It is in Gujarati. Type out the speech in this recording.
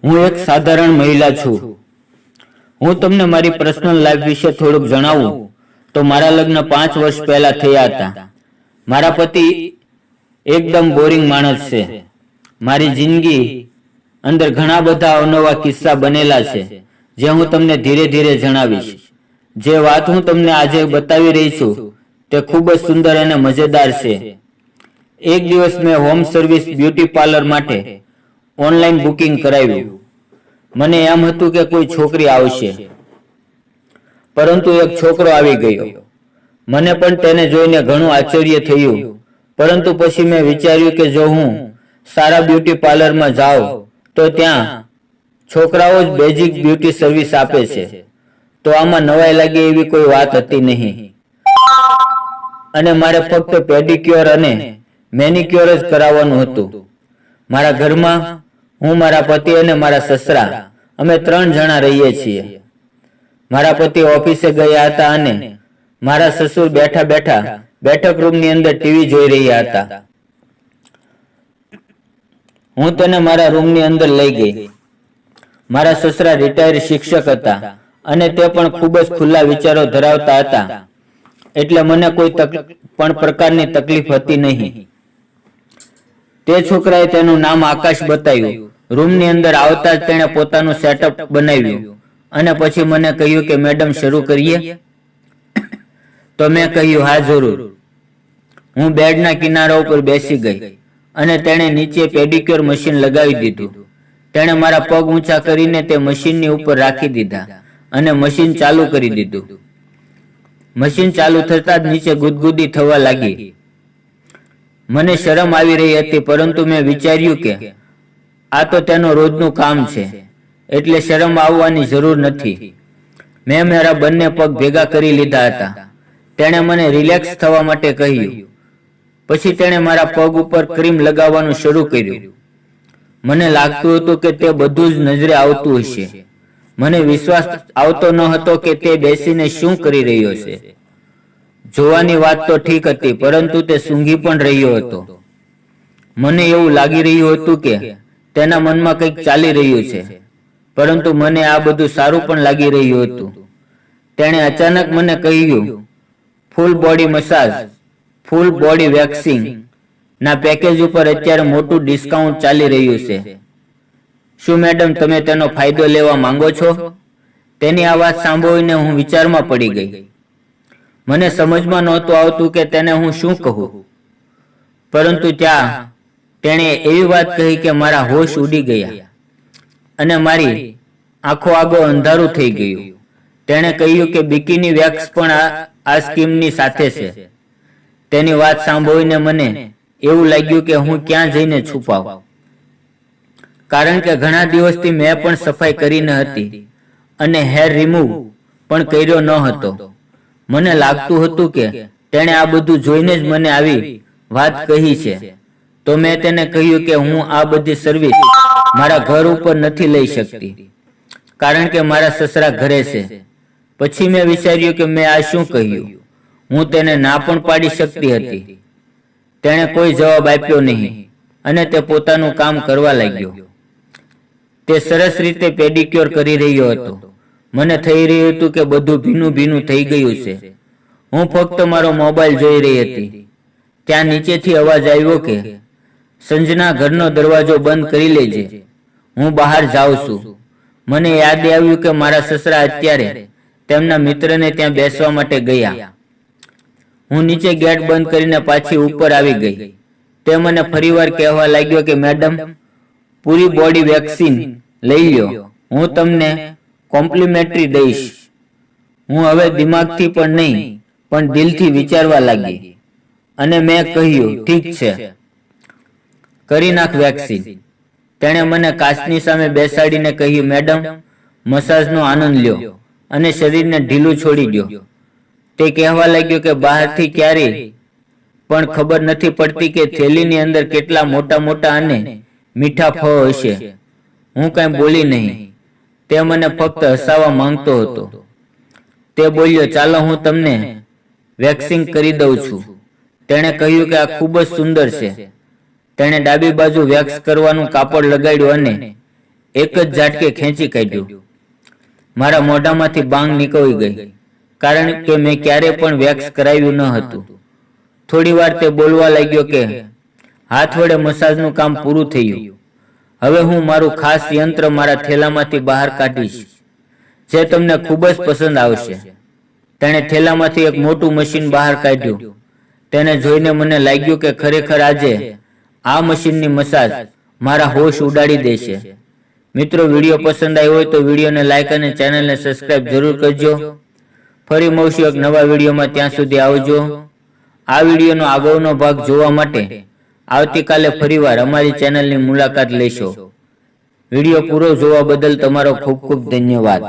હું એક સાધારણ મહિલા છું. હું તમને મારી પર્સનલ લાઈફ વિશે થોડુંક જણાવું તો મારા લગ્ન 5 વર્ષ પહેલા થયા હતા. મારા પતિ એકદમ બોરિંગ માણસ છે. મારી જિંદગી અંદર ઘણા બધા અવનવા કિસ્સા બનેલા છે જે હું તમને ધીરે ધીરે જણાવીશ. જે વાત હું તમને આજે બતાવી રહી છું તે ખૂબ જ સુંદર અને મજેદાર છે. એક દિવસ મેં હોમ સર્વિસ બ્યુટી પાર્લર માટે ઓનલાઈન બુકિંગ કરાવ્યું. મને એમ હતું કે કોઈ છોકરી આવશે, પરંતુ એક છોકરો આવી ગયો. મને પણ તેને જોઈને ઘણું આશ્ચર્ય થયું, પરંતુ પછી મેં વિચાર્યું કે જો હું સારા બ્યુટી પાર્લરમાં જાઉં તો ત્યાં છોકરાઓ જ બેઝિક બ્યુટી સર્વિસ આપે છે, તો આમાં નવાઈ લાગે એવી કોઈ વાત હતી નહીં. અને મારે ફક્ત પેડિક્યોર અને મેનિક્યોર જ કરાવવાનું હતું. મારા ઘરમાં હું, મારા પતિ અને મારા સસરા, અમે 3 જણા રહીએ છીએ. મારા પતિ ઓફિસે ગયા હતા અને મારા સસુર બેઠા બેઠા બેઠક રૂમની અંદર ટીવી જોઈ રહ્યા હતા. હું તેને મારા રૂમની અંદર લઈ ગઈ. મારા સસરા રિટાયર્ડ શિક્ષક હતા અને તે પણ ખૂબ જ ખુલ્લા વિચારો ધરાવતા હતા, એટલે મને કોઈ પણ પ્રકારની તકલીફ હતી નહીં. તે છોકરાએ તેનું નામ આકાશ બતાવ્યું. રૂમની અંદર આવતા જ તેણે પોતાનું સેટઅપ બનાવ્યું અને પછી મને કહ્યું કે મેડમ શરૂ કરીએ? તો મેં કહ્યું હા જરૂર. હું બેડના કિનારા ઉપર બેસી ગઈ અને તેણે નીચે પેડિક્યોર મશીન લગાવી દીધું. તેણે મારા પગ ઊંચા કરીને તે મશીનની ઉપર રાખી દીધા અને મશીન ચાલુ કરી દીધું. મશીન ચાલુ થતાં જ નીચે ગુદગુદી થવા લાગી. મને શરમ આવી રહી હતી, પરંતુ મેં વિચાર્યું કે આ તો તેનું રોજનું કામ છે, એટલે શરમ આવવાની જરૂર નથી. મેં મારા બંને પગ ભેગા કરી લીધા હતા. તેણે મને રિલેક્સ થવા માટે કહ્યું. પછી તેણે મારા પગ ઉપર ક્રીમ લગાવવાનું શરૂ કર્યું. મને લાગતું હતું કે તે બધું જ નજરે આવતું હશે. મને વિશ્વાસ આવતો ન હતો કે તે બેસીને શું કરી રહ્યો છે. જોવાની વાત તો ઠીક હતી, પરંતુ તે સૂંઘી પણ રહ્યો હતો. મને એવું લાગી રહ્યું હતું કે તેના મનમાં કંઈક ચાલી રહ્યું છે, પરંતુ મને આ બધું સારું પણ લાગી રહ્યું હતું. તેણે અચાનક મને કહ્યું, full body massage, full body waxing ના પેકેજ ઉપર અત્યારે મોટું ડિસ્કાઉન્ટ ચાલી રહ્યું છે. શું મેડમ તમે તેનો ફાયદો લેવા માંગો છો? તેની આ વાત સાંભળીને હું વિચારમાં પડી ગઈ. મને સમજમાં નહોતું આવતું કે તેને હું શું કહું, પરંતુ ત્યાં તેણે એવી વાત કહી કે મારા હોશ ઉડી ગયા અને મારી આંખો આગળ અંધારું થઈ ગયું. તેણે કહ્યું કે બિકીની વેક્સ પણ આ સ્કીમની સાથે છે. તેની વાત સાંભળીને મને એવું લાગ્યું કે હું ક્યાં જઈને છુપાવ, કારણ કે ઘણા દિવસથી મેં પણ સફાઈ કરી ન હતી અને હેર રિમૂવ પણ કર્યો ન હતો. મને લાગતું હતું કે તેણે આ બધું જોઈને જ મને આવી વાત કહી છે. તો મેં તેને કહ્યું કે હું આ બધી સર્વિસ મારા ઘર ઉપર નથી લઈ શકતી, કારણ કે મારા સસરા ઘરે છે. પછી મેં વિચાર્યું કે મેં આ શું કહ્યું. હું તેને ના પણ પાડી શકતી હતી. તેણે કોઈ જવાબ આપ્યો નહીં અને તે પોતાનું કામ કરવા લાગ્યો. તે સરસ રીતે પેડિક્યોર કરી રહ્યો હતો. મને થઈ રહ્યું હતું કે બધું ભીનું ભીનું થઈ ગયું છે. હું ફક્ત મારો મોબાઈલ જોઈ રહી હતી. ત્યાં નીચેથી અવાજ આવ્યો કે સંજના, ઘરનો દરવાજો બંધ કરી લેજે, હું બહાર જાઉં છું. મને યાદ આવ્યું કે મારા સસરા અત્યારે તેમના મિત્રને ત્યાં બેસવા માટે ગયા. હું નીચે ગેટ બંધ કરીને પાછી ઉપર આવી ગઈ. તે મને ફરીવાર કહેવા લાગ્યો કે મેડમ, પૂરી બોડી વેક્સિન લઈ લ્યો, હું તમને કોમ્પ્લિમેન્ટરી દઈશ. હું હવે દિમાગથી પણ નહીં પણ દિલથી વિચારવા લાગી અને મેં કહ્યું ઠીક છે, કરી નાખ વેક્સિન. તેણે મને કાચની સામે બેસાડીને કહ્યું, મેડમ, મસાજનો આનંદ લ્યો અને શરીરને ઢીલું છોડી દો. તે કહેવા લાગ્યો કે બહારથી ક્યારેય પણ ખબર નથી પડતી કે થેલીની અંદર કેટલા મોટા મોટા અને મીઠા ફળ હશે. હું કાંઈ બોલી નહીં. તે મને ફક્ત હસાવવા માંગતો હતો. તે બોલ્યો, ચાલો હું તમને વેક્સિંગ કરી દઉં છું. તેણે કહ્યું કે આ ખૂબ જ સુંદર છે. તેણે ડાબી બાજુ વેક્સ કરવાનું કાપડ લગાડ્યું અને એક જ ઝાટકે ખેંચી કાઢ્યું. મારા મોઢામાંથી બાંગ નીકળી ગઈ, કારણ કે મેં ક્યારે પણ વેક્સ કરાવ્યું ન હતું. થોડી વાર તે બોલવા લાગ્યો કે હાથ વડે મસાજનું કામ પૂરું થયું. હવે હું મારું ખાસ યંત્ર મારા થેલામાંથી બહાર કાઢીશ, જે તમને ખૂબ જ પસંદ આવશે. તેણે થેલામાંથી એક મોટું મશીન બહાર કાઢ્યું. તેને જોઈને મને લાગ્યું કે ખરેખર આજે આ મશીનની મસાજ મારા હોશ ઉડાડી દેશે. મિત્રો, વિડીયો પસંદ આવ્યો હોય તો વિડીયોને લાઈક અને ચેનલને સબસ્ક્રાઇબ જરૂર કરજો. ફરી મળશું એક નવા વિડીયોમાં. ત્યાં સુધી આવજો. આ વિડીયોનો આગળનો ભાગ જોવા માટે આવતીકાલે ફરીવાર અમારી ચેનલની મુલાકાત લેશો. વિડીયો પૂરો જોવા બદલ તમારો ખૂબ ખૂબ ધન્યવાદ.